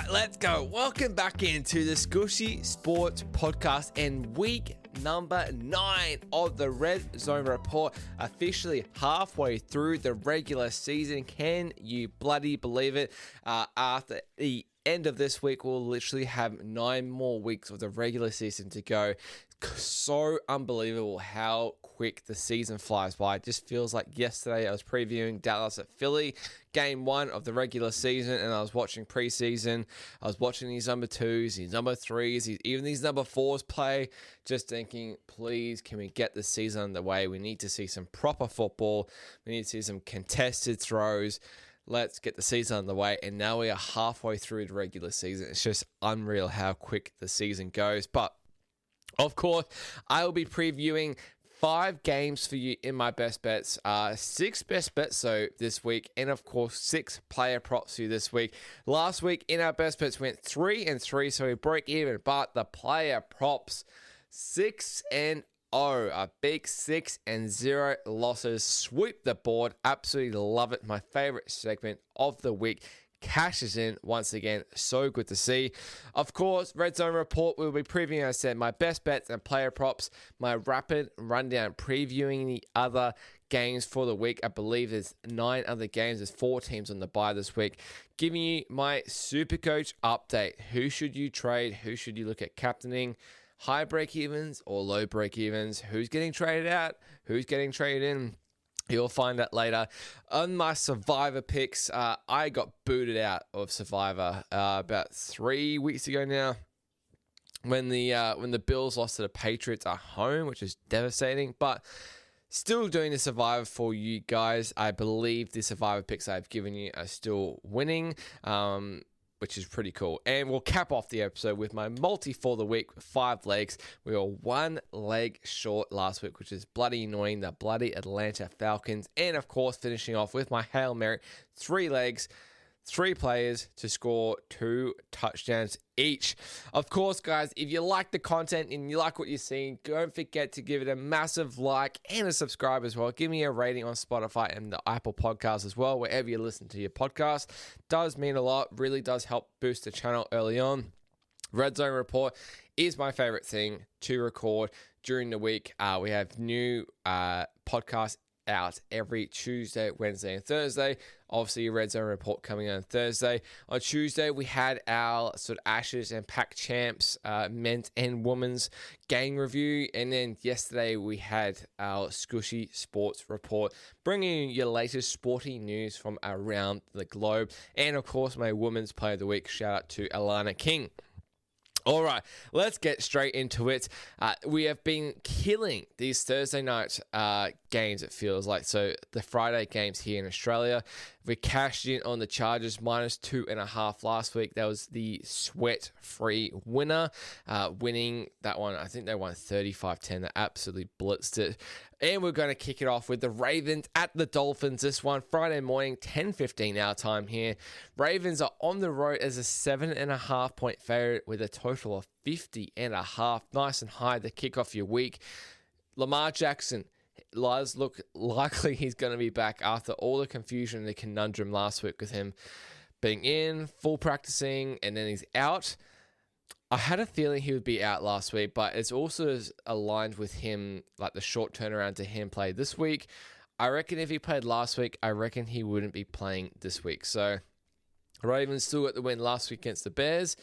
right, let's go. Welcome back into the Scooshy Sports Podcast and week number 9 of the Redzone Report. Officially halfway through the regular season. Can you bloody believe it? After the end of this week, we'll literally have 9 more weeks of the regular season to go. So unbelievable how quick the season flies by. It just feels like yesterday I was previewing Dallas at Philly, game 1 of the regular season, and I was watching preseason. I was watching these number 2s, these number 3s, even these number 4s play, just thinking, please, can we get the season underway? We need to see some proper football. We need to see some contested throws. Let's get the season underway, and now we are halfway through the regular season. It's just unreal how quick the season goes, but of course, I will be previewing 5 games for you in my best bets, 6 best bets so this week, and of course 6 player props for you this week. Last week in our best bets went 3-3, so we broke even, but the player props 6-0, a big 6-0 losses, sweep the board. Absolutely love it. My favorite segment of the week cashes in once again. So good to see. Of course, Redzone Report, we'll be previewing, as I said, my best bets and player props, my rapid rundown, previewing the other games for the week. I believe there's 9 other games. There's 4 teams on the bye this week. Giving you my SuperCoach update. Who should you trade? Who should you look at captaining? High break-evens or low break-evens? Who's getting traded out? Who's getting traded in? You'll find that later. On my Survivor picks, I got booted out of Survivor about 3 weeks ago now, when the Bills lost to the Patriots at home, which is devastating. But still doing the Survivor for you guys. I believe the Survivor picks I've given you are still winning, which is pretty cool. And we'll cap off the episode with my multi for the week with 5 legs. We were 1 leg short last week, which is bloody annoying. The bloody Atlanta Falcons. And of course, finishing off with my Hail Mary, 3 legs, 3 players to score 2 touchdowns each. Of course, guys, if you like the content and you like what you're seeing, don't forget to give it a massive like and a subscribe as well. Give me a rating on Spotify and the Apple Podcast as well, wherever you listen to your podcast. Does mean a lot, really does help boost the channel early on. Redzone Report is my favorite thing to record during the week. We have new podcasts out every Tuesday, Wednesday, and Thursday. Obviously, Redzone Report coming on Thursday. On Tuesday, we had our sort of Ashes and Pack Champs men's and women's game review. And then yesterday, we had our Scooshy Sports Report, bringing you your latest sporting news from around the globe. And of course, my women's player of the week, shout out to Alana King. All right, let's get straight into it. We have been killing these Thursday night games, it feels like. So the Friday games here in Australia, we cashed in on the Chargers -2.5 last week. That was the sweat-free winner, winning that one. I think they won 35-10. They absolutely blitzed it. And we're going to kick it off with the Ravens at the Dolphins. This one, Friday morning, 10:15 our time here. Ravens are on the road as a 7.5 point favorite with a total of 50.5. Nice and high to kick off your week. Lamar Jackson does look likely he's going to be back after all the confusion and the conundrum last week with him being in, full practicing, and then he's out. I had a feeling he would be out last week, but it's also aligned with him, like the short turnaround to him play this week. I reckon if he played last week, I reckon he wouldn't be playing this week. So Ravens still got the win last week against the Bears.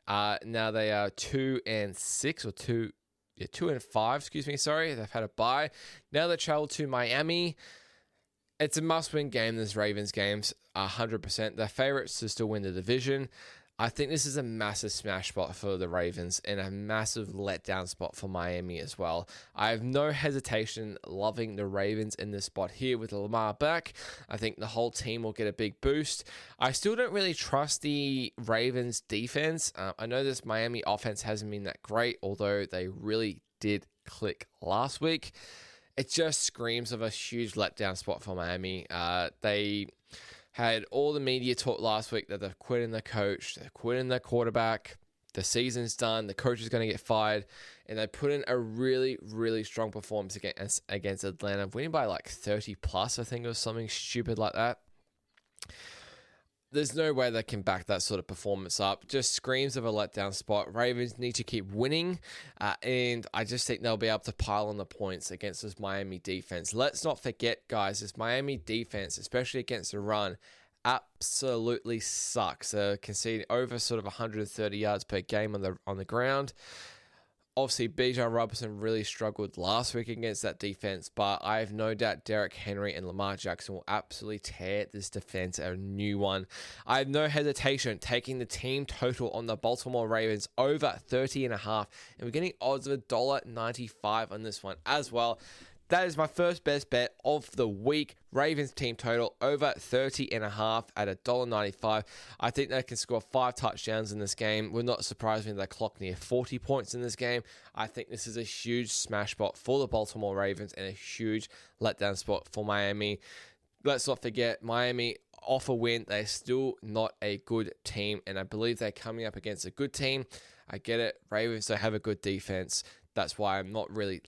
Now they are 2-6 or 2-5, excuse me, sorry. They've had a bye. Now they travel to Miami. It's a must-win game, this Ravens games, 100%. They're favorites to still win the division. I think this is a massive smash spot for the Ravens and a massive letdown spot for Miami as well. I have no hesitation loving the Ravens in this spot here with Lamar back. I think the whole team will get a big boost. I still don't really trust the Ravens defense. I know this Miami offense hasn't been that great, although they really did click last week. It just screams of a huge letdown spot for Miami. They had all the media talk last week that they're quitting the coach, they're quitting the quarterback, the season's done, the coach is going to get fired, and they put in a really, really strong performance against Atlanta, winning by like 30 plus, I think, or something stupid like that. There's no way they can back that sort of performance up. Just screams of a letdown spot. Ravens need to keep winning, and I just think they'll be able to pile on the points against this Miami defense. Let's not forget, guys, this Miami defense, especially against the run, absolutely sucks. Conceding over sort of 130 yards per game on the ground. Obviously, Bijan Robinson really struggled last week against that defense, but I have no doubt Derrick Henry and Lamar Jackson will absolutely tear this defense a new one. I have no hesitation taking the team total on the Baltimore Ravens over 30.5, and we're getting odds of $1.95 on this one as well. That is my first best bet of the week. Ravens team total over 30.5 at $1.95. I think they can score 5 touchdowns in this game. Would not surprise me if they clock near 40 points in this game. I think this is a huge smash spot for the Baltimore Ravens and a huge letdown spot for Miami. Let's not forget, Miami off a win. They're still not a good team, and I believe they're coming up against a good team. I get it. Ravens don't have a good defense. That's why I'm not really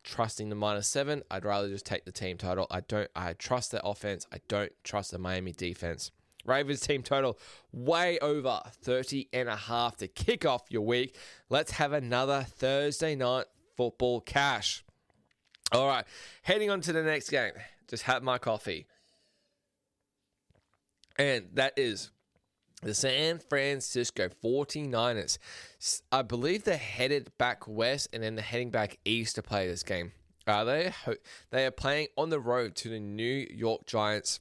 trusting the -7. I'd rather just take the team total. I trust the offense. I don't trust the Miami defense. Ravens team total way over 30.5 to kick off your week. Let's have another Thursday night football cash. All right, heading on to the next game. Just had my coffee. And that is the San Francisco 49ers. I believe they're headed back west and then they're heading back east to play this game. They are playing on the road to the New York Giants.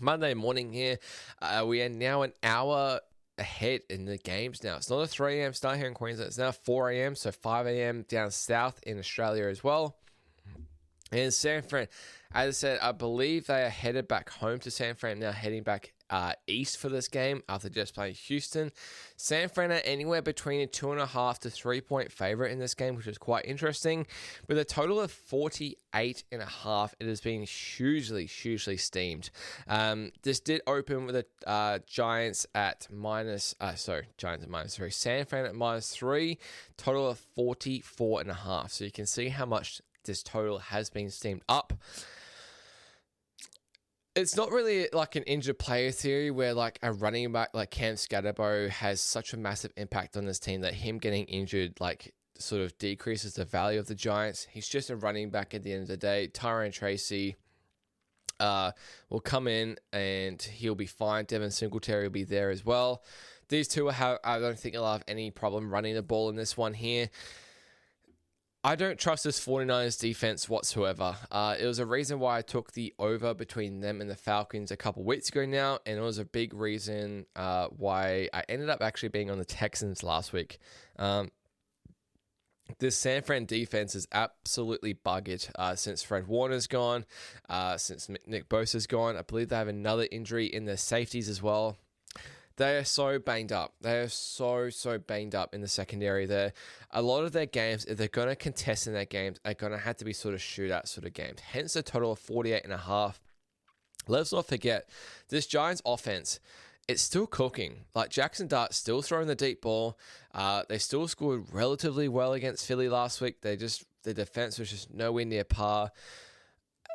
Monday morning here. We are now an hour ahead in the games now. It's not a 3 a.m. start here in Queensland. It's now 4 a.m., so 5 a.m. down south in Australia as well. And San Fran, as I said, I believe they are headed back home to San Fran, now heading back east for this game after just playing Houston. San Fran are anywhere between a 2.5 to 3 point favorite in this game, which is quite interesting. With a total of 48.5, it has been hugely steamed. This did open with the Giants at Giants at -3, San Fran at -3, total of 44.5. So you can see how much this total has been steamed up. It's not really like an injured player theory where like a running back like Cam Scatterbo has such a massive impact on this team that him getting injured like sort of decreases the value of the Giants. He's just a running back at the end of the day. Tyron Tracy will come in and he'll be fine. Devin Singletary will be there as well. These two I don't think they'll have any problem running the ball in this one here. I don't trust this 49ers defense whatsoever. It was a reason why I took the over between them and the Falcons a couple weeks ago now, and it was a big reason why I ended up actually being on the Texans last week. This San Fran defense is absolutely buggered since Fred Warner's gone, since Nick Bosa's gone. I believe they have another injury in their safeties as well. They are so banged up. They are so banged up in the secondary there. A lot of their games, if they're going to contest in their games, are going to have to be sort of shootout sort of games. Hence the total of 48.5. Let's not forget, this Giants offense, it's still cooking. Like Jackson Dart's still throwing the deep ball. They still scored relatively well against Philly last week. The defense was just nowhere near par.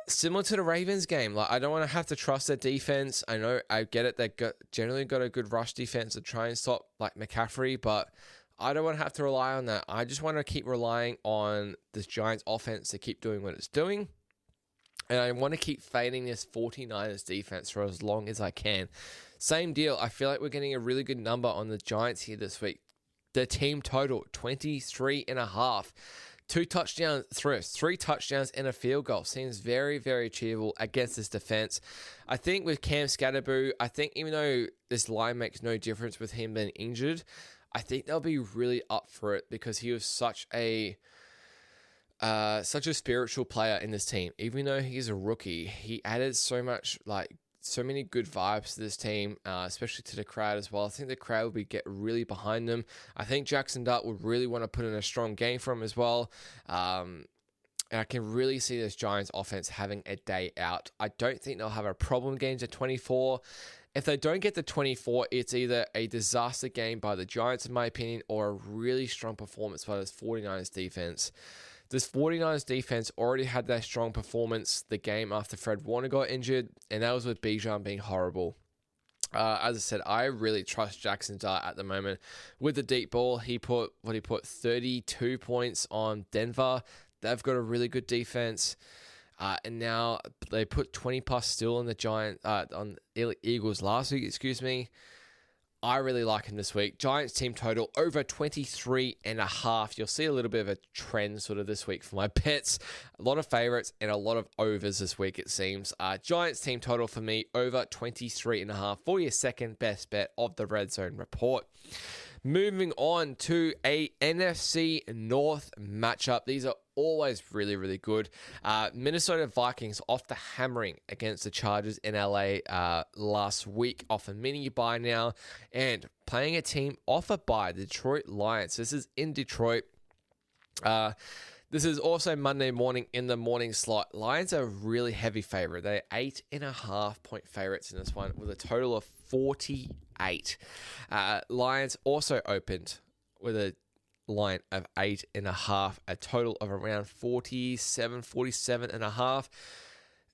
Similar to the Ravens game, like I don't want to have to trust their defense. I know, I get it. They've generally got a good rush defense to try and stop like McCaffrey, but I don't want to have to rely on that. I just want to keep relying on this Giants offense to keep doing what it's doing. And I want to keep fading this 49ers defense for as long as I can. Same deal. I feel like we're getting a really good number on the Giants here this week. The team total, 23.5. 2 touchdowns, 3 touchdowns and a field goal. Seems very achievable against this defense. I think with Cam Scatterbo, I think even though this line makes no difference with him being injured, I think they'll be really up for it because he was such a spiritual player in this team. Even though he's a rookie, he added so many good vibes to this team, especially to the crowd as well. I think the crowd would get really behind them. I think Jackson Dart would really want to put in a strong game for him as well. And I can really see this Giants offense having a day out. I don't think they'll have a problem getting to 24. If they don't get to 24, it's either a disaster game by the Giants, in my opinion, or a really strong performance by this 49ers defense. This 49ers defense already had that strong performance the game after Fred Warner got injured, and that was with Bijan being horrible. As I said, I really trust Jackson Dart at the moment. With the deep ball, he put 32 points on Denver. They've got a really good defense. And now they put 20 plus still on the Eagles last week, excuse me. I really like him this week. Giants team total over 23.5. You'll see a little bit of a trend sort of this week for my bets. A lot of favorites and a lot of overs this week, it seems. Giants team total for me over 23.5 for your second best bet of the Red Zone Report. Moving on to a NFC North matchup. These are always really, really good. Minnesota Vikings off the hammering against the Chargers in LA last week off a mini bye now, and playing a team off a bye, the Detroit Lions. This is in Detroit. This is also Monday morning in the morning slot. Lions are a really heavy favorite. They're 8.5 point favorites in this one with a total of 48. Lions also opened with a line of 8.5, a total of around 47.5.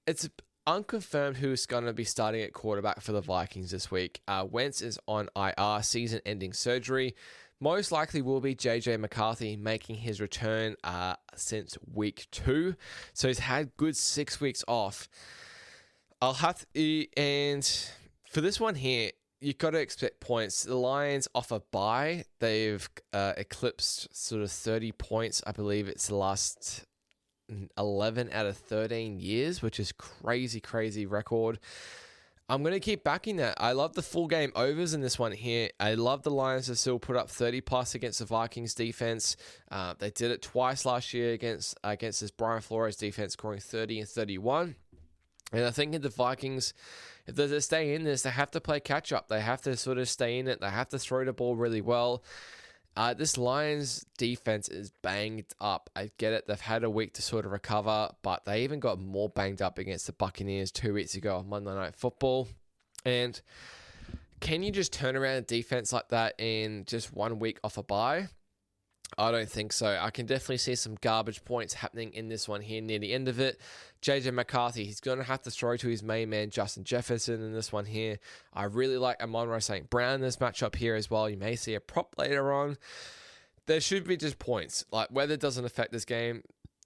It's unconfirmed who's going to be starting at quarterback for the Vikings this week. Wentz is on IR, season-ending surgery. Most likely will be JJ McCarthy making his return since week 2. So he's had good 6 weeks off. And for this one here, you've got to expect points. The Lions off a bye, they've eclipsed sort of 30 points. I believe it's the last 11 out of 13 years, which is crazy record. I'm going to keep backing that. I love the full game overs in this one here. I love the Lions to still put up 30 plus against the Vikings defense. They did it twice last year against this Brian Flores defense, scoring 30 and 31. And I think if the Vikings, if they stay in this, they have to play catch up. They have to sort of stay in it. They have to throw the ball really well. This Lions defense is banged up. I get it. They've had a week to sort of recover, but they even got more banged up against the Buccaneers 2 weeks ago on Monday Night Football. And can you just turn around a defense like that in just 1 week off a bye? I don't think so. I can definitely see some garbage points happening in this one here near the end of it. JJ McCarthy, he's going to have to throw to his main man, Justin Jefferson, in this one here. I really like Amon-Ra St. Brown in this matchup here as well. You may see a prop later on. There should be just points. Like, weather doesn't affect this game.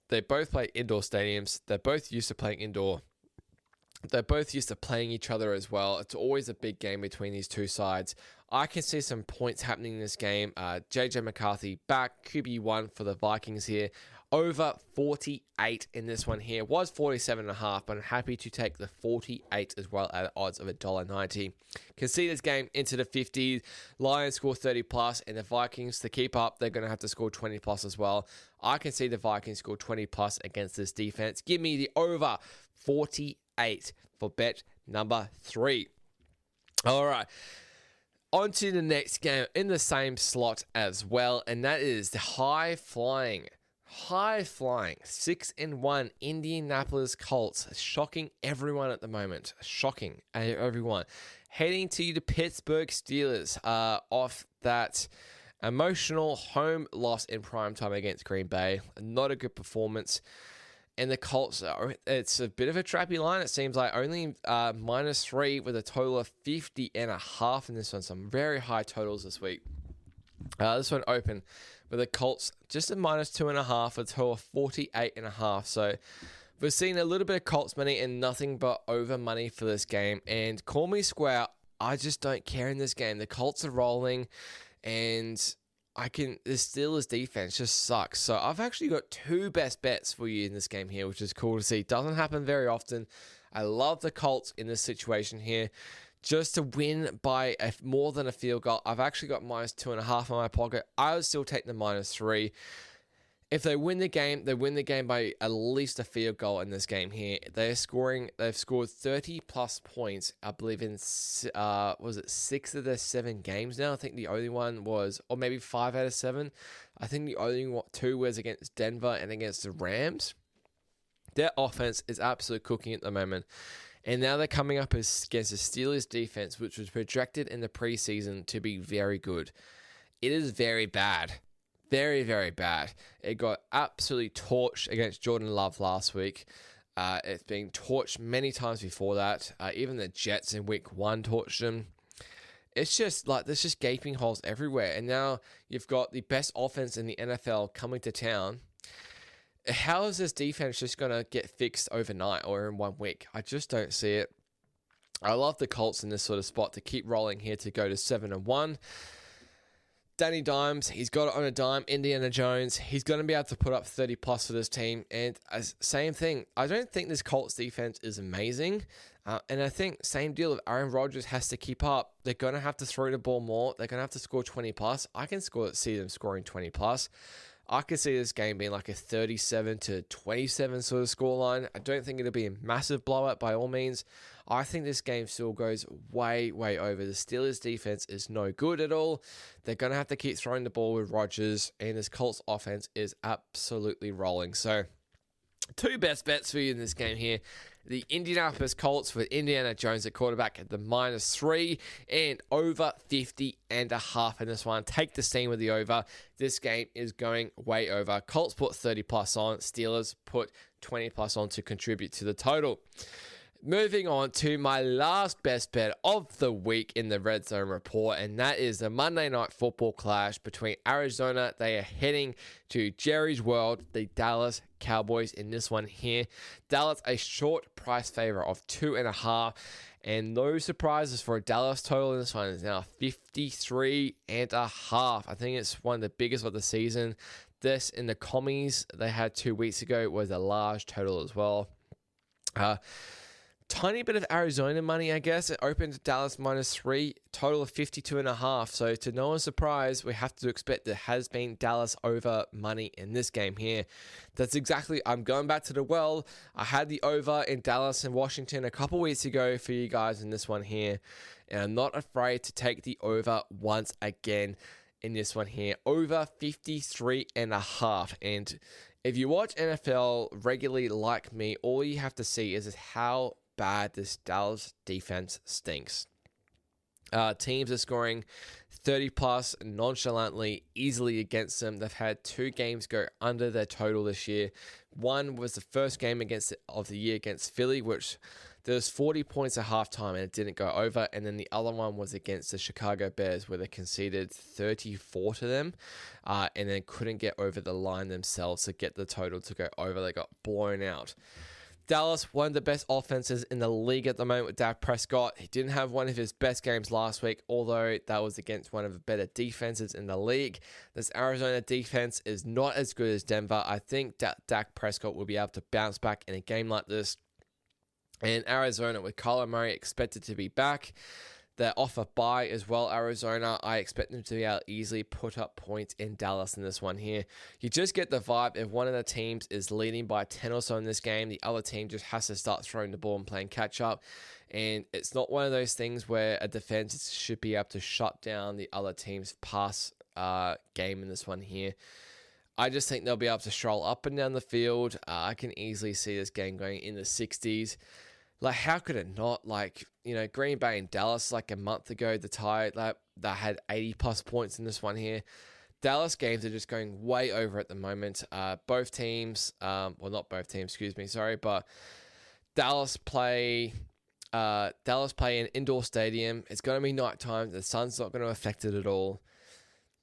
They both play indoor stadiums. They're both used to playing indoor. They're both used to playing each other as well. It's always a big game between these two sides. I can see some points happening in this game. JJ McCarthy back, QB1 for the Vikings here. Over 48 in this one here. Was 47.5, but I'm happy to take the 48 as well at odds of $1.90. Can see this game into the 50s. Lions score 30 plus, and the Vikings, to keep up, they're going to have to score 20 plus as well. I can see the Vikings score 20 plus against this defense. Give me the over 48 for bet number 3. All right. On to the next game in the same slot as well, and that is the high-flying 6-1 Indianapolis Colts. Shocking everyone at the moment. Shocking everyone. Heading to the Pittsburgh Steelers off that emotional home loss in primetime against Green Bay. Not a good performance. And the Colts, it's a bit of a trappy line. It seems like only -3 with a total of 50.5 in this one. Some very high totals this week. This one open with the Colts just a -2.5, a total of 48.5. So we're seeing a little bit of Colts money and nothing but over money for this game. And call me square, I just don't care in this game. The Colts are rolling, and the Steelers defense just sucks. So I've actually got 2 best bets for you in this game here, which is cool to see. Doesn't happen very often. I love the Colts in this situation here. Just to win by more than a field goal, I've actually got -2.5 in my pocket. I would still take the -3. If they win the game, they win the game by at least a field goal in this game here. They've scored 30 plus points, I believe, in 6 of their 7 games now. I think the only one was, or maybe 5 out of 7. I think the only 2 was against Denver and against the Rams. Their offense is absolutely cooking at the moment. And now they're coming up against the Steelers defense, which was projected in the preseason to be very good. It is very bad. Very, very bad. It got absolutely torched against Jordan Love last week. It's been torched many times before that. Even the Jets in week 1 torched them. it's just like there's just gaping holes everywhere. And now you've got the best offense in the NFL coming to town. How is this defense just going to get fixed overnight or in 1 week? I just don't see it. I love the Colts in this sort of spot to keep rolling here to go to 7-1. Danny Dimes, he's got it on a dime. Indiana Jones, he's going to be able to put up 30 plus for this team. And same thing, I don't think this Colts defense is amazing. And I think same deal if Aaron Rodgers has to keep up. They're going to have to throw the ball more. They're going to have to score 20 plus. I can see them scoring 20 plus. I could see this game being like a 37-27 sort of scoreline. I don't think it'll be a massive blowout by all means. I think this game still goes way, way over. The Steelers defense is no good at all. They're going to have to keep throwing the ball with Rodgers, and this Colts offense is absolutely rolling. So, two best bets for you in this game here. The Indianapolis Colts with Indiana Jones at quarterback at the -3 and over 50.5 in this one. Take the steam with the over. This game is going way over. Colts put 30 plus on. Steelers put 20 plus on to contribute to the total. Moving on to my last best bet of the week in the Redzone Report, and that is the Monday Night Football clash between Arizona. They are heading to Jerry's World, the Dallas Cowboys in this one here. Dallas, a short price favor of 2.5, and no surprises for a Dallas total in this one is now 53.5. I think it's one of the biggest of the season. This in the commies they had 2 weeks ago was a large total as well. Tiny bit of Arizona money, I guess. It opened Dallas -3, total of 52.5. So to no one's surprise, we have to expect there has been Dallas over money in this game here. That's exactly, I'm going back to the well. I had the over in Dallas and Washington a couple weeks ago for you guys in this one here. And I'm not afraid to take the over once again in this one here. Over 53.5. And if you watch NFL regularly like me, all you have to see is how bad this Dallas defense stinks. Teams are scoring 30 plus nonchalantly, easily against them. They've had 2 games go under their total this year. One was the first game of the year against Philly, which there was 40 points at halftime and it didn't go over. And then the other one was against the Chicago Bears, where they conceded 34 to them and then couldn't get over the line themselves to get the total to go over. They got blown out. Dallas, one of the best offenses in the league at the moment with Dak Prescott. He didn't have one of his best games last week, although that was against one of the better defenses in the league. This Arizona defense is not as good as Denver. I think Dak Prescott will be able to bounce back in a game like this. And Arizona, with Kyler Murray expected to be back, they're off a bye as well, Arizona. I expect them to be able to easily put up points in Dallas in this one here. You just get the vibe if one of the teams is leading by 10 or so in this game, the other team just has to start throwing the ball and playing catch up. And it's not one of those things where a defense should be able to shut down the other team's pass game in this one here. I just think they'll be able to stroll up and down the field. I can easily see this game going in the 60s. Like, how could it not? Like, you know, Green Bay and Dallas, like a month ago, the tie, that had 80 plus points in this one here. Dallas games are just going way over at the moment. Both teams, well, not both teams, excuse me, sorry, but Dallas play an indoor stadium. It's going to be nighttime. The sun's not going to affect it at all.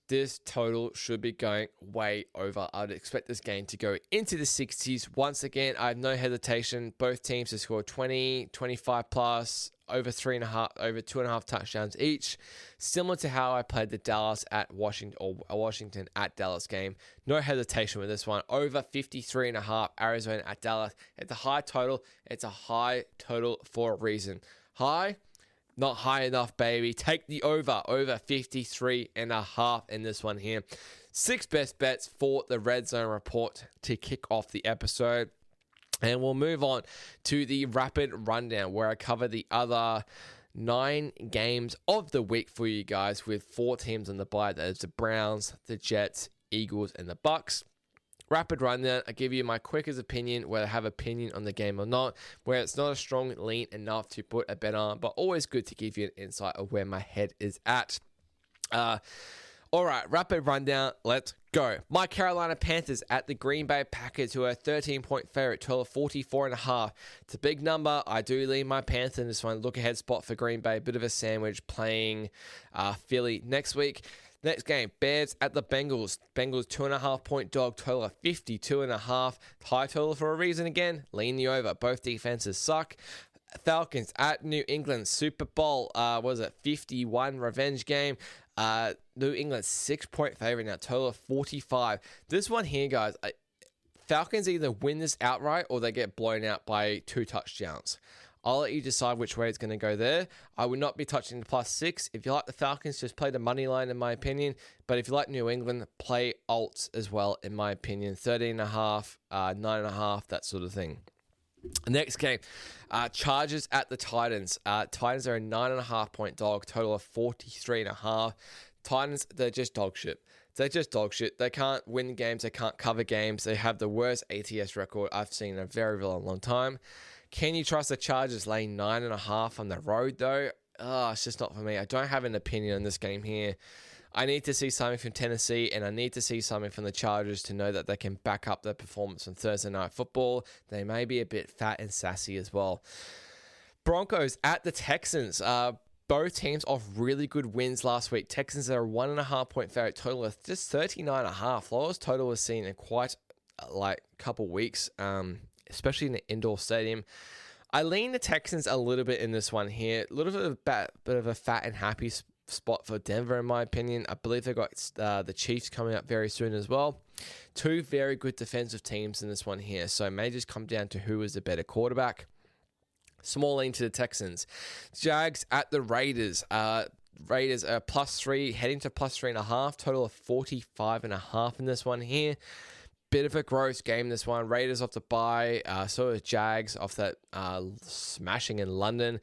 This total should be going way over. I'd expect this game to go into the 60s. Once again, I have no hesitation. Both teams have scored 20, 25 plus, over 2.5 touchdowns each. Similar to how I played the Dallas at Washington, or Washington at Dallas game. No hesitation with this one. Over 53.5, Arizona at Dallas. It's a high total. It's a high total for a reason. High? Not high enough, baby. Take the over 53.5 in this one here. 6 best bets for the Redzone Report to kick off the episode. And we'll move on to the rapid rundown where I cover the other 9 games of the week for you guys with 4 teams on the bye. That is the Browns, the Jets, Eagles, and the Bucks. Rapid rundown, I give you my quickest opinion, whether I have opinion on the game or not, where it's not a strong lean enough to put a bet on, but always good to give you an insight of where my head is at. All right, rapid rundown, let's Go. My Carolina Panthers at the Green Bay Packers, who are a 13-point favorite, total of 44.5. It's a big number. I do lean my Panthers in this one. Look ahead spot for Green Bay. Bit of a sandwich playing Philly next week. Next game, Bears at the Bengals. Bengals 2.5-point dog, total of 52.5. High total for a reason again. Lean the over. Both defenses suck. Falcons at New England. Super Bowl, 51 revenge game. New England 6-point favorite now, total of 45. This one here, guys, Falcons either win this outright or they get blown out by 2 touchdowns. I'll let you decide which way it's going to go there. I would not be touching the +6. If you like the Falcons, just play the money line, in my opinion. But if you like New England, play alts as well, in my opinion. 13.5, 9.5, that sort of thing. Next game, Chargers at the Titans. Titans are a 9.5-point dog, total of 43.5. Titans, they're just dog shit. They can't win games. They can't cover games. They have the worst ATS record I've seen in a very, very long time. Can you trust the Chargers laying 9.5 on the road, though? It's just not for me. I don't have an opinion on this game here. I need to see something from Tennessee, and I need to see something from the Chargers to know that they can back up their performance on Thursday Night Football. They may be a bit fat and sassy as well. Broncos at the Texans. Both teams off really good wins last week. Texans are a 1.5-point favorite, total of just 39.5. Lowest total was seen in quite a couple weeks, especially in the indoor stadium. I lean the Texans a little bit in this one here. A little bit of a fat and happy spot for Denver, in my opinion. I believe they've got the Chiefs coming up very soon as well. 2 very good defensive teams in this one here, so it may just come down to who is the better quarterback. Small lean to the Texans. Jags at the Raiders. Raiders are +3, heading to +3.5. Total of 45.5 in this one here. Bit of a gross game, this one. Raiders off the bye. So is Jags off that smashing in London.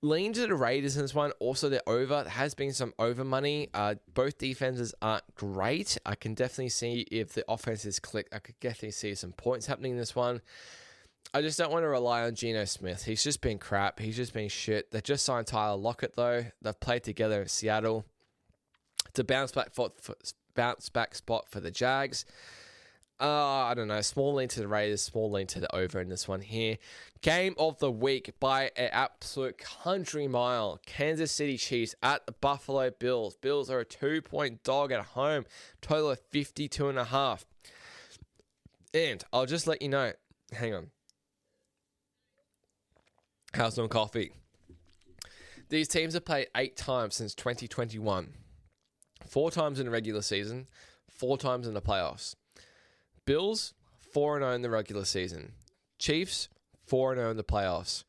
Lean to the Raiders in this one. Also, they're over. There has been some over money. Both defenses aren't great. I can definitely see if the offense is clicked. I could definitely see some points happening in this one. I just don't want to rely on Geno Smith. He's just been crap. He's just been shit. They just signed Tyler Lockett, though. They've played together in Seattle. It's a bounce back spot for the Jags. I don't know. Small lean to the Raiders, small lean to the over in this one here. Game of the week by an absolute country mile. Kansas City Chiefs at the Buffalo Bills. Bills are a 2-point dog at home. Total of 52.5. And I'll just let you know. Hang on. How's on coffee? These teams have played 8 times since 2021. 4 times in the regular season, 4 times in the playoffs. Bills, 4-0 in the regular season. Chiefs, 4-0 in the playoffs.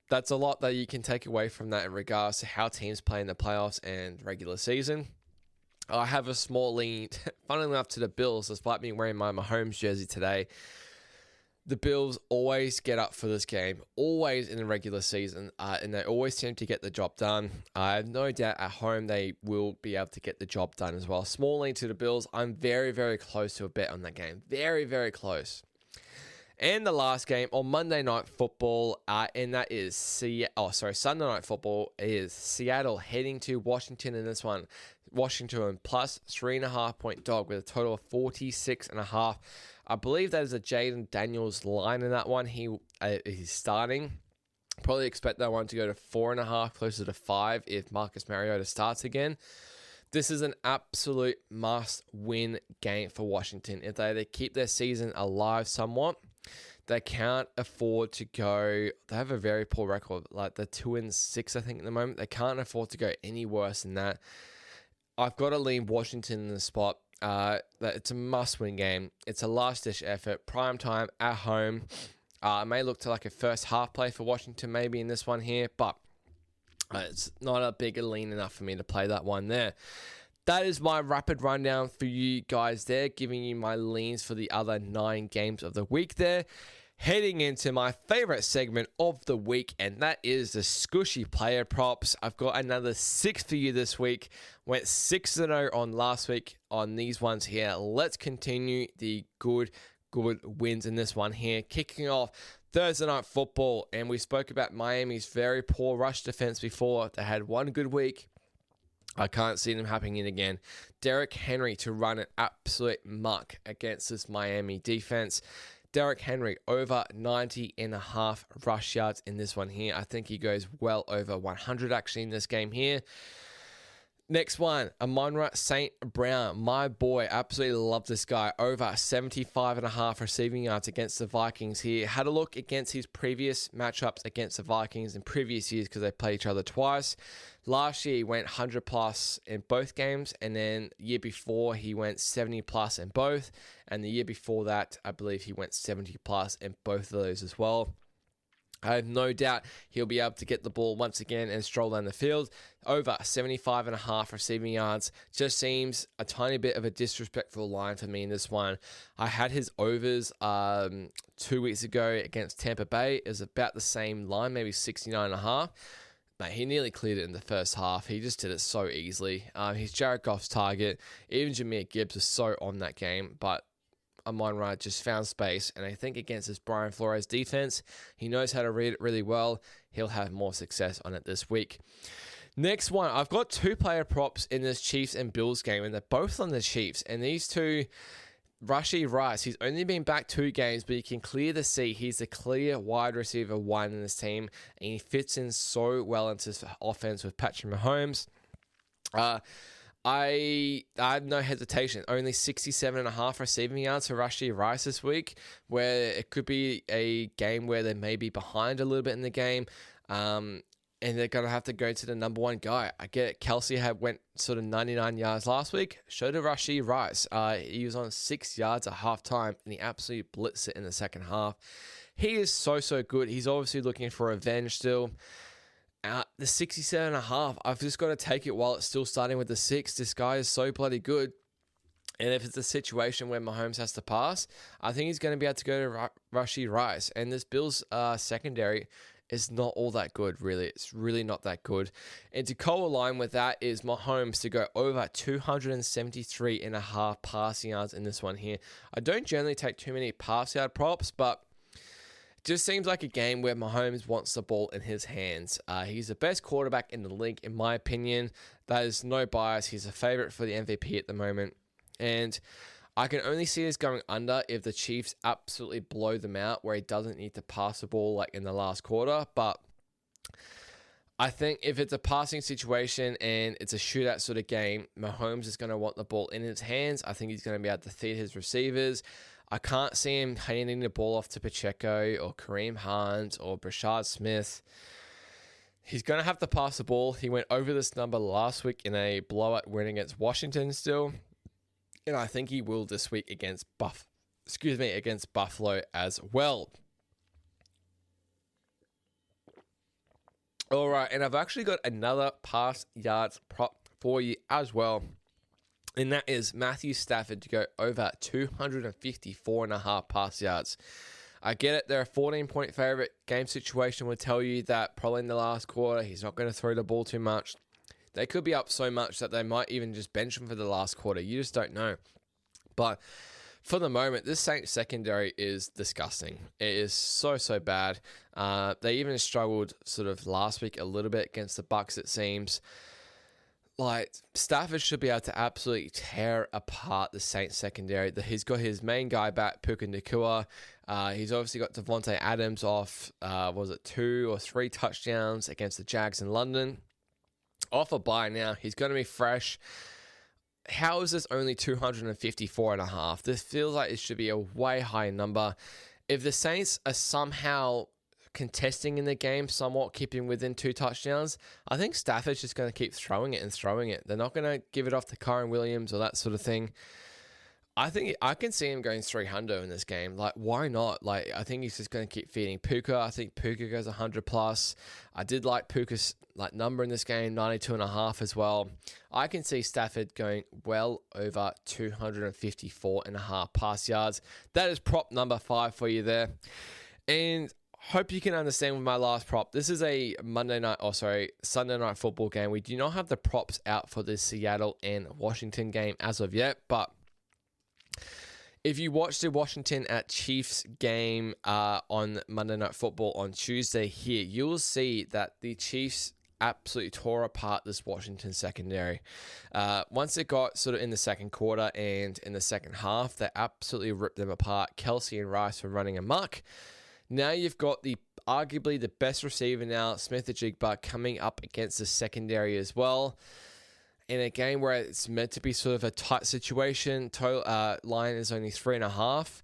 That's a lot that you can take away from that in regards to how teams play in the playoffs and regular season. I have a small lean, funnily enough, to the Bills, despite me wearing my Mahomes jersey today. The Bills always get up for this game, always in the regular season, and they always seem to get the job done. I have no doubt at home they will be able to get the job done as well. Small lean to the Bills. I'm very, very close to a bet on that game. Very, very close. And the last game on Monday Night Football, and that is Sunday Night Football is Seattle heading to Washington in this one. Washington plus 3.5-point dog with a total of 46.5. I believe that is a Jaden Daniels line in that one. He's starting. Probably expect that one to go to 4.5, closer to 5 if Marcus Mariota starts again. This is an absolute must-win game for Washington. If they keep their season alive somewhat, they can't afford to go. They have a very poor record, like they're 2-6, I think, at the moment. They can't afford to go any worse than that. I've got to lean Washington in the spot. It's a must-win game. It's a last-ditch effort. Prime time at home. It may look to like a first half play for Washington maybe in this one here, but it's not a big lean enough for me to play that one there. That is my rapid rundown for you guys there, giving you my leans for the other 9 games of the week there. Heading into my favorite segment of the week, and that is the Scooshy Player Props. I've got another 6 for you this week. Went 6-0 on last week on these ones here. Let's continue the good wins in this one here. Kicking off Thursday Night Football, and we spoke about Miami's very poor rush defense before. They had one good week. I can't see them happening again. Derrick Henry to run an absolute muck against this Miami defense. Derrick Henry over 90.5 rush yards in this one here. I think he goes well over 100 actually in this game here. Next one, Amon-Ra St. Brown. My boy, absolutely love this guy. Over 75.5 receiving yards against the Vikings here. Had a look against his previous matchups against the Vikings in previous years because they played each other twice. Last year, he went 100 plus in both games, and then year before, he went 70 plus in both. And the year before that, I believe he went 70 plus in both of those as well. I have no doubt he'll be able to get the ball once again and stroll down the field. Over 75.5 receiving yards. Just seems a tiny bit of a disrespectful line for me in this one. I had his overs 2 weeks ago against Tampa Bay. It was about the same line, maybe 69.5. Mate, he nearly cleared it in the first half. He just did it so easily. He's Jared Goff's target. Even Jahmyr Gibbs was so on that game, but Amon-Ra just found space, and I think against this Brian Flores defense, he knows how to read it really well. He'll have more success on it this week. Next one, I've got 2 player props in this Chiefs and Bills game, and they're both on the Chiefs. And these two, Rashee Rice, he's only been back 2 games, but you can clearly see he's the clear wide receiver 1 in this team, and he fits in so well into this offense with Patrick Mahomes. I had no hesitation. Only 67.5 receiving yards for Rashee Rice this week, where it could be a game where they may be behind a little bit in the game, and they're going to have to go to the number 1 guy. I get it. Kelsey went sort of 99 yards last week. Show to Rashee Rice. He was on 6 yards at halftime, and he absolutely blitzed it in the second half. He is so good. He's obviously looking for revenge still. The 67.5, I've just got to take it while it's still starting with the 6. This guy is so bloody good. And if it's a situation where Mahomes has to pass, I think he's going to be able to go to Rashee Rice. And this Bills secondary is not all that good, really. It's really not that good. And to co-align with that is Mahomes to go over 273.5 passing yards in this one here. I don't generally take too many pass yard props, but just seems like a game where Mahomes wants the ball in his hands. He's the best quarterback in the league, in my opinion. That is no bias. He's a favorite for the MVP at the moment. And I can only see this going under if the Chiefs absolutely blow them out, where he doesn't need to pass the ball like in the last quarter. But I think if it's a passing situation and it's a shootout sort of game, Mahomes is going to want the ball in his hands. I think he's going to be able to feed his receivers. I can't see him handing the ball off to Pacheco or Kareem Hunt or Brashad Smith. He's going to have to pass the ball. He went over this number last week in a blowout win against Washington still. And I think he will this week against Buffalo as well. All right, and I've actually got another pass yards prop for you as well. And that is Matthew Stafford to go over 254.5 pass yards. I get it. They're a 14-point favorite. Game situation would tell you that probably in the last quarter, he's not going to throw the ball too much. They could be up so much that they might even just bench him for the last quarter. You just don't know. But for the moment, this Saints secondary is disgusting. It is so bad. They even struggled sort of last week a little bit against the Bucs, it seems. Like, Stafford should be able to absolutely tear apart the Saints secondary. He's got his main guy back, Puka Nacua. He's obviously got Devontae Adams off, 2 or 3 touchdowns against the Jags in London. Off a bye now. He's going to be fresh. How is this only 254.5? This feels like it should be a way higher number. If the Saints are somehow contesting in the game, somewhat keeping within 2 touchdowns, I think Stafford's just going to keep throwing it. They're not going to give it off to Kyren Williams or that sort of thing. I think I can see him going 300 in this game. Like, why not? Like, I think he's just going to keep feeding Puka. I think Puka goes 100 plus. I did like Puka's number in this game, 92.5 as well. I can see Stafford going well over 254.5 pass yards. That is prop number 5 for you there. And hope you can understand with my last prop. This is a Sunday night football game. We do not have the props out for the Seattle and Washington game as of yet, but if you watched the Washington at Chiefs game on Monday Night Football on Tuesday here, you will see that the Chiefs absolutely tore apart this Washington secondary. Once it got sort of in the second quarter and in the second half, they absolutely ripped them apart. Kelsey and Rice were running amok. Now you've got arguably the best receiver now, Smith-Njigba, coming up against the secondary as well. In a game where it's meant to be sort of a tight situation, line is only 3.5.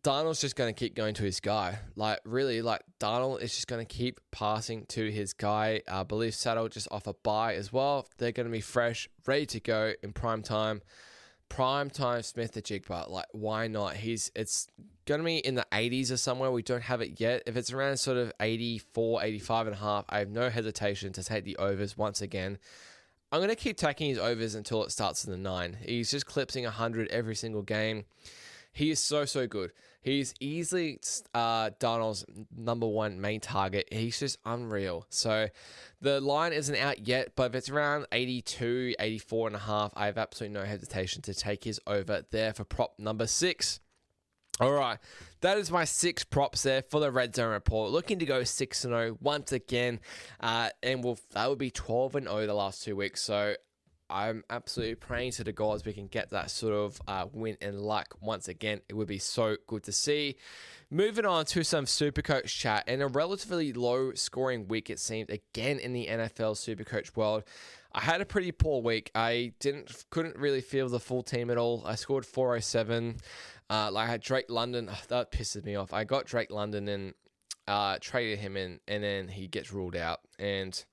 Darnold's just going to keep going to his guy. Darnold is just going to keep passing to his guy. I believe Saddle just off a bye as well. They're going to be fresh, ready to go in prime time. Prime time Smith-Njigba. Why not? It's going to be in the 80s or somewhere. We don't have it yet. If it's around sort of 84, 85.5, I have no hesitation to take the overs once again. I'm going to keep taking his overs until it starts in the 9. He's just clipping 100 every single game. He is so good. He's easily Darnold's number one main target. He's just unreal. So the line isn't out yet, but if it's around 82, 84.5, I have absolutely no hesitation to take his over there for prop number 6. All right, that is my 6 props there for the Red Zone Report. Looking to go 6-0 once again, and that would be 12-0 the last 2 weeks. So I'm absolutely praying to the gods we can get that sort of win and luck once again. It would be so good to see. Moving on to some SuperCoach chat, and a relatively low-scoring week, it seemed, again in the NFL SuperCoach world. I had a pretty poor week. I couldn't really feel the full team at all. I scored 407. I had Drake London. Oh, that pisses me off. I got Drake London and traded him in, and then he gets ruled out. And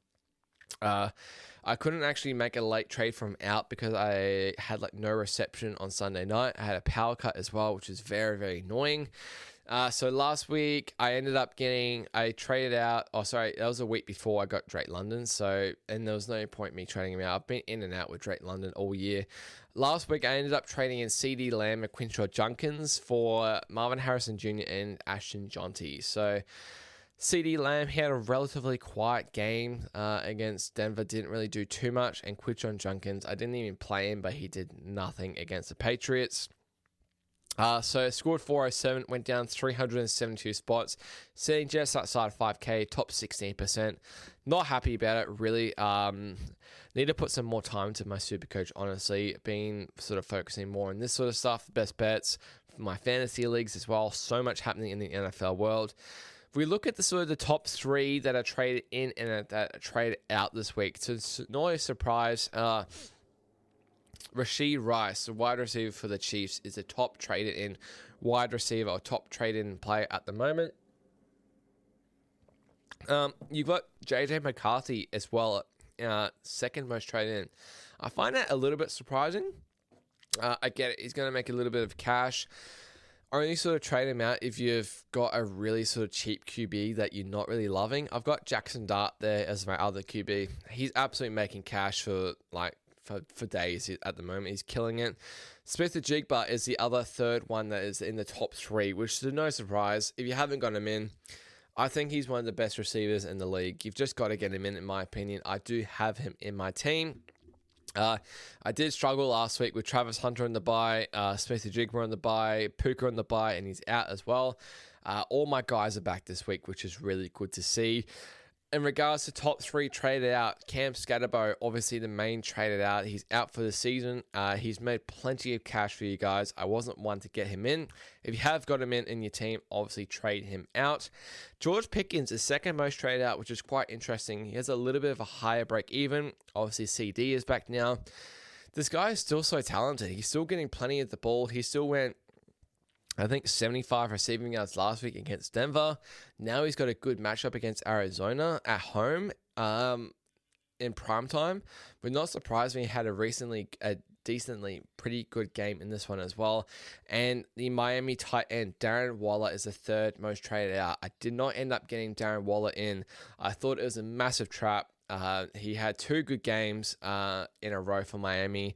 I couldn't actually make a late trade from out because I had no reception on Sunday night. I had a power cut as well, which is very, very annoying. So last week I traded out. Oh, sorry, that was a week before I got Drake London. And there was no point me trading him out. I've been in and out with Drake London all year. Last week I ended up trading in CD Lamb and Quinshaw Junkins for Marvin Harrison Jr. and Ashton Jonty. So CD Lamb, he had a relatively quiet game against Denver, didn't really do too much. And Quinshaw Junkins, I didn't even play him, but he did nothing against the Patriots. So scored 407, went down 372 spots, sitting just outside 5K, top 16%. Not happy about it, really. Need to put some more time into my SuperCoach, honestly. Been sort of focusing more on this sort of stuff, best bets, my fantasy leagues as well. So much happening in the NFL world. If we look at the top 3 that are traded in and that are traded out this week, so it's not a surprise. Rashee Rice, the wide receiver for the Chiefs, is the top traded in wide receiver or top traded in player at the moment. You've got JJ McCarthy as well, second most traded in. I find that a little bit surprising. I get it. He's going to make a little bit of cash. Only sort of trade him out if you've got a really sort of cheap QB that you're not really loving. I've got Jackson Dart there as my other QB. He's absolutely making cash for days at the moment. He's killing it. Smith-Njigba is the other third one that is in the top 3, which is no surprise. If you haven't got him in, I think he's one of the best receivers in the league. You've just got to get him in my opinion. I do have him in my team. I did struggle last week with Travis Hunter on the bye, Smith-Njigba on the bye, Puka on the bye, and he's out as well. All my guys are back this week, which is really good to see. In regards to top 3 traded out, Cam Scatterbo, obviously the main traded out. He's out for the season. He's made plenty of cash for you guys. I wasn't one to get him in. If you have got him in your team, obviously trade him out. George Pickens is second most traded out, which is quite interesting. He has a little bit of a higher break even. Obviously CD is back now. This guy is still so talented. He's still getting plenty of the ball. He still went, I think, 75 receiving yards last week against Denver. Now he's got a good matchup against Arizona at home in primetime. We're not surprised when he had a decently pretty good game in this one as well. And the Miami tight end, Darren Waller, is the third most traded out. I did not end up getting Darren Waller in. I thought it was a massive trap. He had 2 good games in a row for Miami.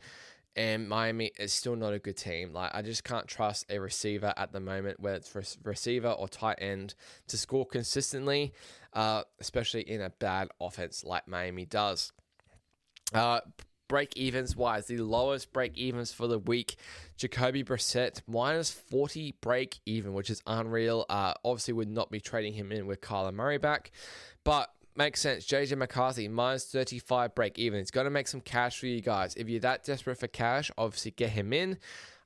And Miami is still not a good team. I just can't trust a receiver at the moment, whether it's receiver or tight end, to score consistently, especially in a bad offense like Miami does. Break-evens wise, the lowest break-evens for the week, Jacoby Brissett, minus 40 break-even, which is unreal. Obviously, would not be trading him in with Kyler Murray back. But makes sense. JJ McCarthy, minus 35 break even. It's going to make some cash for you guys. If you're that desperate for cash, obviously get him in.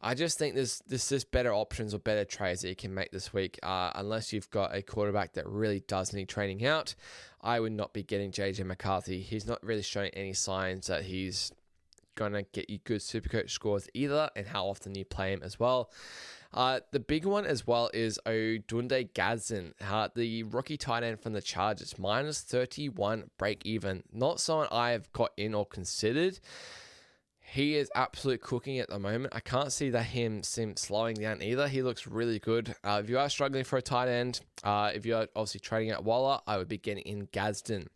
I just think there's just better options or better trades that you can make this week. Unless you've got a quarterback that really does need training out, I would not be getting JJ McCarthy. He's not really showing any signs that he's going to get you good SuperCoach scores either, and how often you play him as well. The big one as well is Odunde Gadsden, the rookie tight end from the Chargers, minus 31 break even. Not someone I've got in or considered. He is absolute cooking at the moment. I can't see that him slowing down either. He looks really good. If you are struggling for a tight end, if you're obviously trading at Waller, I would be getting in Gadsden.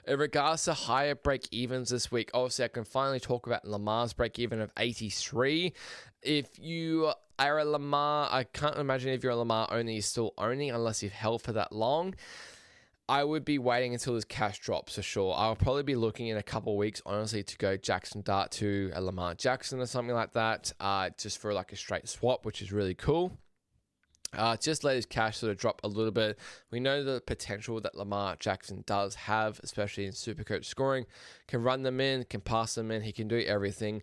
In regards to higher break evens this week, obviously I can finally talk about Lamar's break even of 83. If you are a Lamar, I can't imagine if you're a Lamar owner, you're still owning unless you've held for that long. I would be waiting until this cash drops for sure. I'll probably be looking in a couple of weeks, honestly, to go Jackson Dart to a Lamar Jackson or something like that, just for like a straight swap, which is really cool. Just let his cash sort of drop a little bit. We know the potential that Lamar Jackson does have, especially in SuperCoach scoring. Can run them in, can pass them in. He can do everything.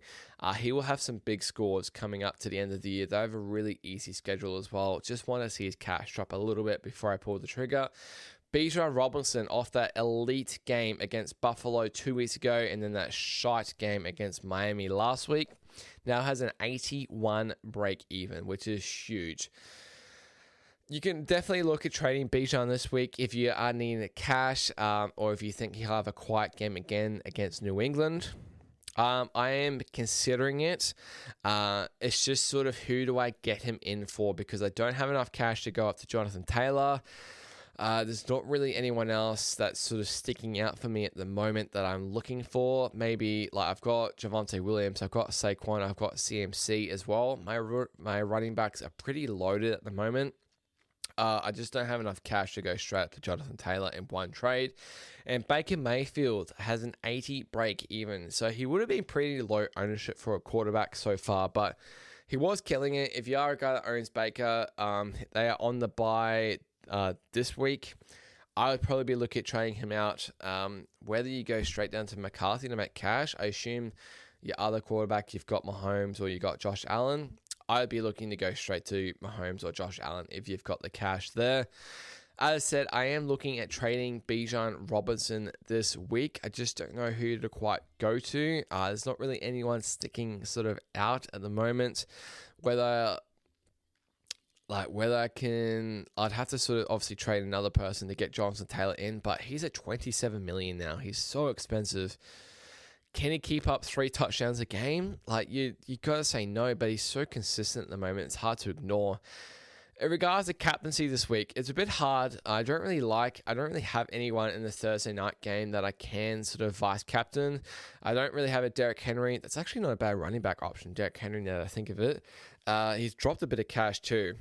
He will have some big scores coming up to the end of the year. They have a really easy schedule as well. Just want to see his cash drop a little bit before I pull the trigger. Bijan Robinson off that elite game against Buffalo 2 weeks ago, and then that shite game against Miami last week, now has an 81 break even, which is huge. You can definitely look at trading Bijan this week if you are needing the cash, or if you think he'll have a quiet game again against New England. I am considering it. It's just sort of who do I get him in for, because I don't have enough cash to go up to Jonathan Taylor. There's not really anyone else that's sort of sticking out for me at the moment that I'm looking for. Maybe like I've got Javonte Williams, I've got Saquon, I've got CMC as well. My running backs are pretty loaded at the moment. I just don't have enough cash to go straight up to Jonathan Taylor in one trade. And Baker Mayfield has an 80 break even. So he would have been pretty low ownership for a quarterback so far, but he was killing it. If you are a guy that owns Baker, they are on the bye this week. I would probably be looking at trading him out. Whether you go straight down to McCarthy to make cash, I assume your other quarterback, you've got Mahomes or you got Josh Allen. I'd be looking to go straight to Mahomes or Josh Allen if you've got the cash there. As I said, I am looking at trading Bijan Robinson this week. I just don't know who to quite go to. There's not really anyone sticking sort of out at the moment. Whether I'd have to sort of obviously trade another person to get Jonathan Taylor in, but he's at $27 million now. He's so expensive. Can he keep up 3 touchdowns a game? Like you got to say no, but he's so consistent at the moment. It's hard to ignore. In regards to captaincy this week, it's a bit hard. I don't really have anyone in the Thursday night game that I can sort of vice captain. I don't really have a Derrick Henry. That's actually not a bad running back option, Derrick Henry, now that I think of it. He's dropped a bit of cash too.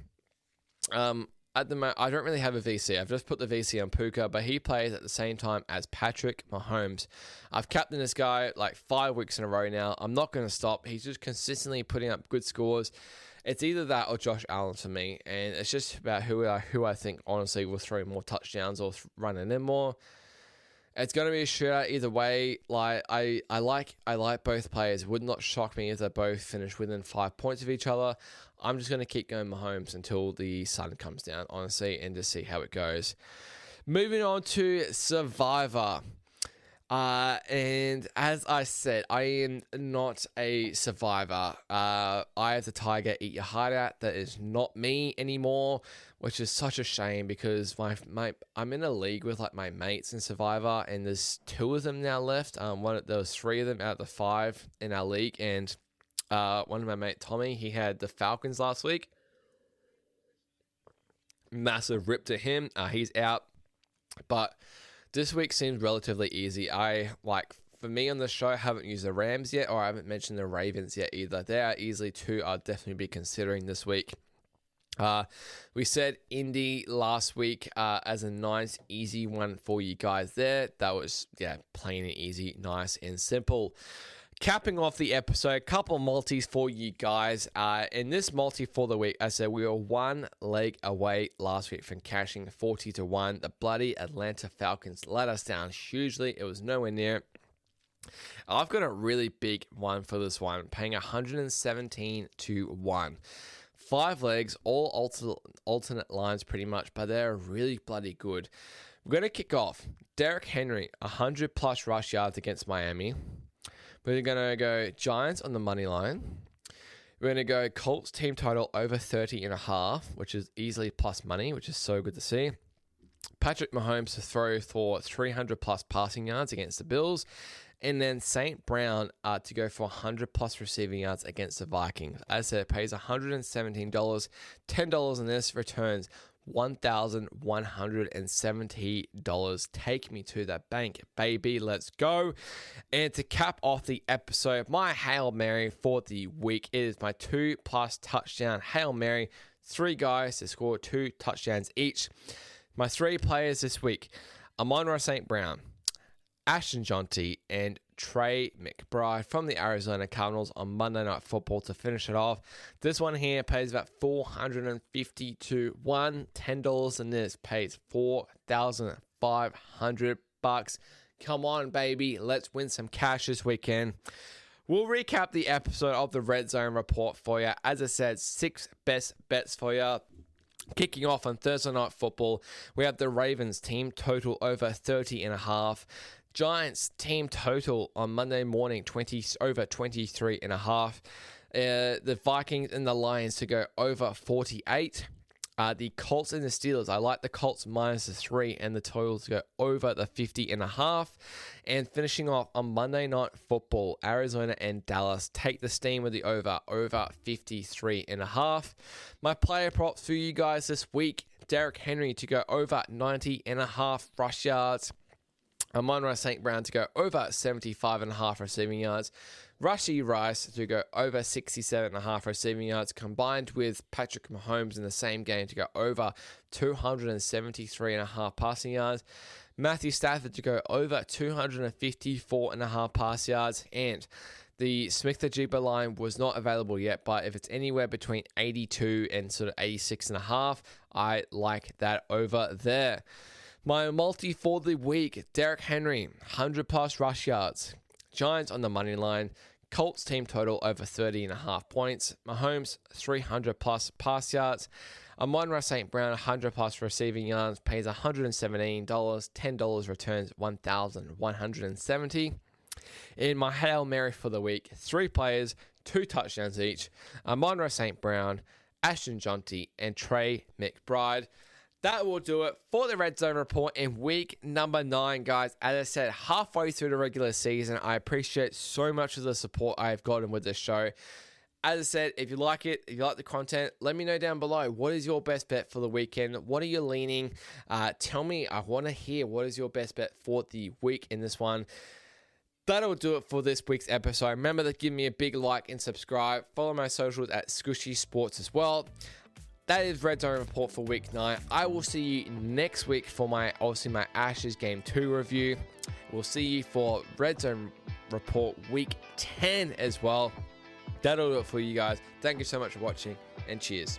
At the moment, I don't really have a VC. I've just put the VC on Puka, but he plays at the same time as Patrick Mahomes. I've captained this guy like 5 weeks in a row now. I'm not going to stop. He's just consistently putting up good scores. It's either that or Josh Allen for me, and it's just about who I think honestly will throw more touchdowns or running in more. It's going to be a shootout either way. Like I like both players. It would not shock me if they both finish within 5 points of each other. I'm just going to keep going Mahomes until the sun comes down, honestly, and just see how it goes. Moving on to Survivor. And as I said, I am not a survivor. I have the Tiger Eat Your Heart Out. That is not me anymore, which is such a shame because I'm in a league with like my mates in Survivor, and there's 2 of them now left. There was 3 of them out of the 5 in our league, and one of my mate Tommy, he had the Falcons last week. Massive rip to him. He's out, but this week seems relatively easy. For me on the show, I haven't used the Rams yet, or I haven't mentioned the Ravens yet either. They are easily 2 I'll definitely be considering this week. We said Indy last week as a nice, easy one for you guys there. That was, plain and easy, nice and simple. Capping off the episode, couple multis for you guys. In this multi for the week, I said we were one leg away last week from cashing 40-1. The bloody Atlanta Falcons let us down hugely. It was nowhere near it. I've got a really big one for this one, paying 117-1. 5 legs, all alternate lines pretty much, but they're really bloody good. We're going to kick off. Derrick Henry, 100+ rush yards against Miami. We're going to go Giants on the money line. We're going to go Colts team total over 30.5, which is easily plus money, which is so good to see. Patrick Mahomes to throw for 300+ passing yards against the Bills. And then St. Brown to go for 100+ receiving yards against the Vikings. As I said, it pays $117. $10 in this returns $1,170. Take me to the bank, baby. Let's go. And to cap off the episode, my Hail Mary for the week is my 2+ touchdown Hail Mary. 3 guys to score 2 touchdowns each. My 3 players this week, Amon-Ra St. Brown, Ashton Jonty, and Trey McBride from the Arizona Cardinals on Monday Night Football to finish it off. This one here pays about $450-1. $10 in this pays $4,500. Come on, baby. Let's win some cash this weekend. We'll recap the episode of the Redzone Report for you. As I said, 6 best bets for you. Kicking off on Thursday Night Football, we have the Ravens team total over 30.5. Giants team total on Monday morning over 23.5. The Vikings and the Lions to go over 48. The Colts and the Steelers, I like the Colts minus the 3 and the total to go over the 50.5. And finishing off on Monday Night Football, Arizona and Dallas take the steam with the over 53.5. My player props for you guys this week, Derrick Henry to go over 90.5 rush yards. Amon-Ra St. Brown to go over 75.5 receiving yards. Rashee Rice to go over 67.5 receiving yards, combined with Patrick Mahomes in the same game to go over 273.5 passing yards. Matthew Stafford to go over 254.5 pass yards. And the Smith-Ajibba line was not available yet, but if it's anywhere between 82 and sort of 86.5, I like that over there. My multi for the week, Derrick Henry, 100+ rush yards. Giants on the money line. Colts team total over 30.5 points. Mahomes, 300+ pass yards. Amon-Ra St. Brown, 100+ receiving yards, pays $117. $10 returns $1,170. In my Hail Mary for the week, 3 players, 2 touchdowns each. Amon-Ra St. Brown, Ashton Jonty, and Trey McBride. That will do it for the Redzone Report in week number 9, guys. As I said, halfway through the regular season, I appreciate so much of the support I've gotten with this show. As I said, if you like it, if you like the content, let me know down below. What is your best bet for the weekend? What are you leaning? Tell me. I want to hear what is your best bet for the week in this one. That'll do it for this week's episode. Remember to give me a big like and subscribe. Follow my socials at Scooshy Sports as well. That is Redzone Report for week 9. I will see you next week for my Ashes Game 2 review. We'll see you for Redzone Report week 10 as well. That'll do it for you guys. Thank you so much for watching, and cheers.